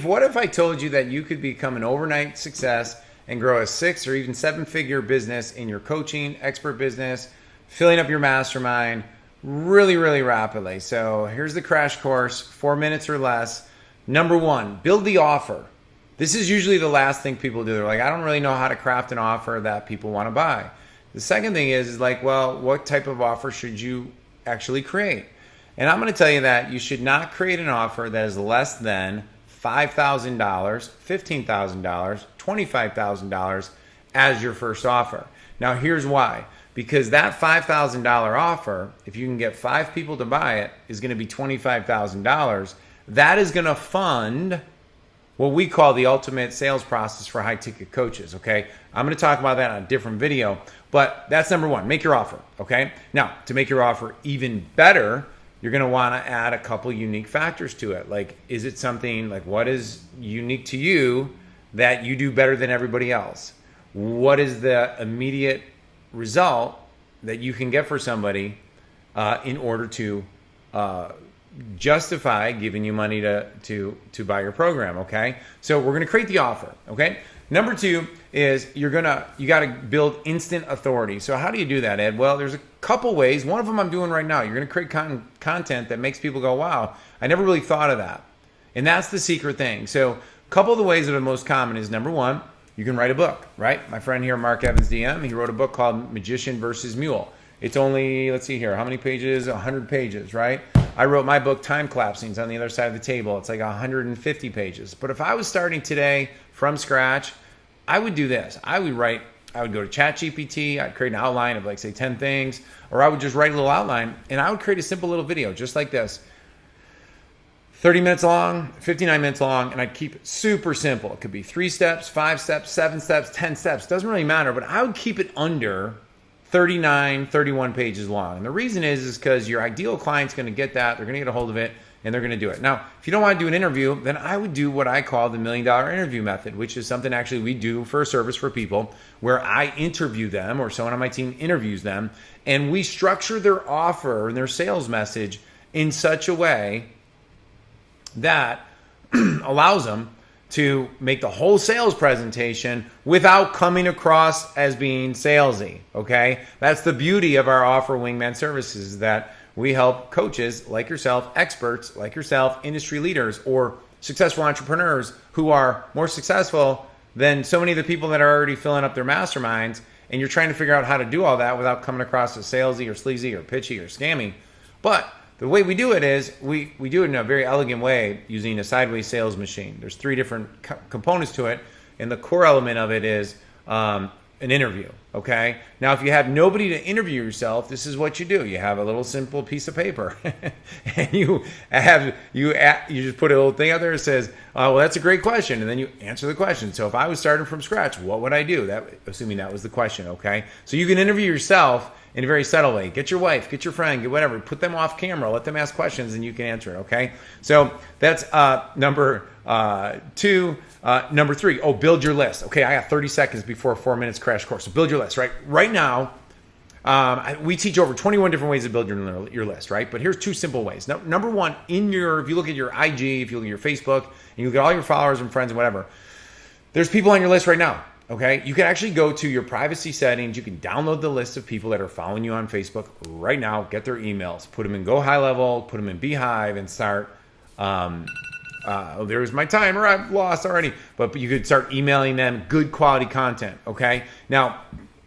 What if I told you that you could become an overnight success and grow a 6 or even 7-figure business in your coaching, expert business, filling up your mastermind really, really rapidly? So here's the crash course, 4 minutes or less. Number one, build the offer. This is usually the last thing people do. They're like, I don't really know how to craft an offer that people want to buy. The second thing is like, well, what type of offer should you actually create? And I'm going to tell you that you should not create an offer that is less than $5,000, $15,000, $25,000 as your first offer. Now, here's why. Because that $5,000 offer, if you can get 5 people to buy it, is going to be $25,000. That is going to fund what we call the ultimate sales process for high-ticket coaches, okay? I'm going to talk about that on a different video, but that's number one. Make your offer, okay? Now, to make your offer even better, you're going to want to add a couple unique factors to it. Like, is it something like what is unique to you that you do better than everybody else? What is the immediate result that you can get for somebody in order to justify giving you money to buy your program, okay? So we're going to create the offer, okay? Number two is you got to build instant authority. So how do you do that, Ed? Well, there's a couple ways. One of them I'm doing right now. You're going to create content that makes people go, wow, I never really thought of that. And that's the secret thing. So a couple of the ways that are most common is number one, you can write a book, right? My friend here, Mark Evans DM, he wrote a book called Magician versus Mule. It's only, let's see here, how many pages? 100 pages, right? I wrote my book, Time Collapsing. It's on the other side of the table. It's like 150 pages. But if I was starting today from scratch, I would do this. I would go to ChatGPT. I'd create an outline of like, say, 10 things. Or I would just write a little outline. And I would create a simple little video just like this. 30 minutes long, 59 minutes long. And I'd keep it super simple. It could be 3 steps, 5 steps, 7 steps, 10 steps. Doesn't really matter. But I would keep it under 39, 31 pages long. And the reason is because your ideal client's going to get that. They're going to get a hold of it, and they're going to do it. Now, if you don't want to do an interview, then I would do what I call the $1 million interview method, which is something actually we do for a service for people where I interview them or someone on my team interviews them, and we structure their offer and their sales message in such a way that allows them to make the whole sales presentation without coming across as being salesy, okay? That's the beauty of our offer wingman services, that we help coaches like yourself, experts like yourself, industry leaders, or successful entrepreneurs who are more successful than so many of the people that are already filling up their masterminds, and you're trying to figure out how to do all that without coming across as salesy or sleazy or pitchy or scammy. But the way we do it is we do it in a very elegant way using a sideways sales machine. There's 3 different components to it, and the core element of it is an interview, okay? Now, if you have nobody to interview yourself, this is what you do. You have a little simple piece of paper, and you just put a little thing out there that says, well, that's a great question, and then you answer the question. So if I was starting from scratch, what would I do? Assuming that was the question, okay? So you can interview yourself in a very subtle way. Get your wife, get your friend, get whatever. Put them off camera. Let them ask questions, and you can answer it, okay? So that's number 2. Number 3, build your list. Okay, I got 30 seconds before 4 minutes crash course. So build your list, right? Right now, we teach over 21 different ways to build your list, right? But here's 2 simple ways. Number 1, if you look at your IG, if you look at your Facebook, and you look at all your followers and friends and whatever, there's people on your list right now. Okay, you can actually go to your privacy settings. You can download the list of people that are following you on Facebook right now, get their emails, put them in Go High Level, put them in Beehive, and start. There's my timer, I've lost already. But you could start emailing them good quality content, okay? Now,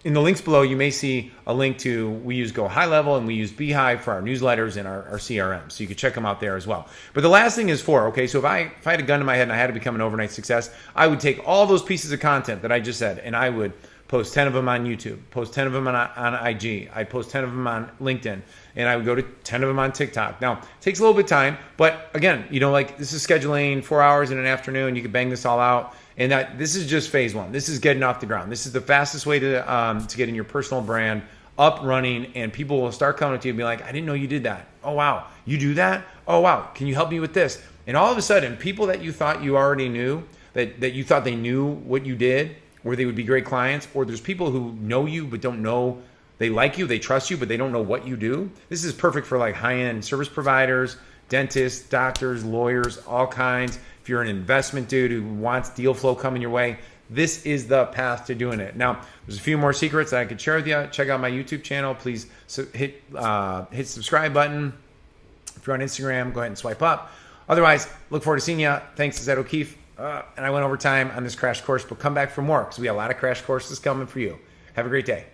in the links below, you may see a link to, we use Go High Level and we use Beehive for our newsletters and our CRM. So you can check them out there as well. But the last thing is 4, okay? So if I had a gun to my head and I had to become an overnight success, I would take all those pieces of content that I just said and I would post 10 of them on YouTube, post 10 of them on IG, I'd post 10 of them on LinkedIn, and I would go to 10 of them on TikTok. Now, it takes a little bit of time, but again, like this is scheduling 4 hours in an afternoon. You can bang this all out. And this is just phase 1. This is getting off the ground. This is the fastest way to getting your personal brand up, running, and people will start coming to you and be like, I didn't know you did that. Oh, wow. You do that? Oh, wow. Can you help me with this? And all of a sudden, people that you thought you already knew, that you thought they knew what you did, or they would be great clients, or there's people who know you but don't know, they like you, they trust you, but they don't know what you do. This is perfect for like high-end service providers, dentists, doctors, lawyers, all kinds, if you're an investment dude who wants deal flow coming your way, this is the path to doing it. Now, there's a few more secrets that I could share with you. Check out my YouTube channel. Please hit subscribe button. If you're on Instagram, go ahead and swipe up. Otherwise, look forward to seeing you. Thanks to Zed O'Keefe. And I went over time on this crash course, but come back for more because we have a lot of crash courses coming for you. Have a great day.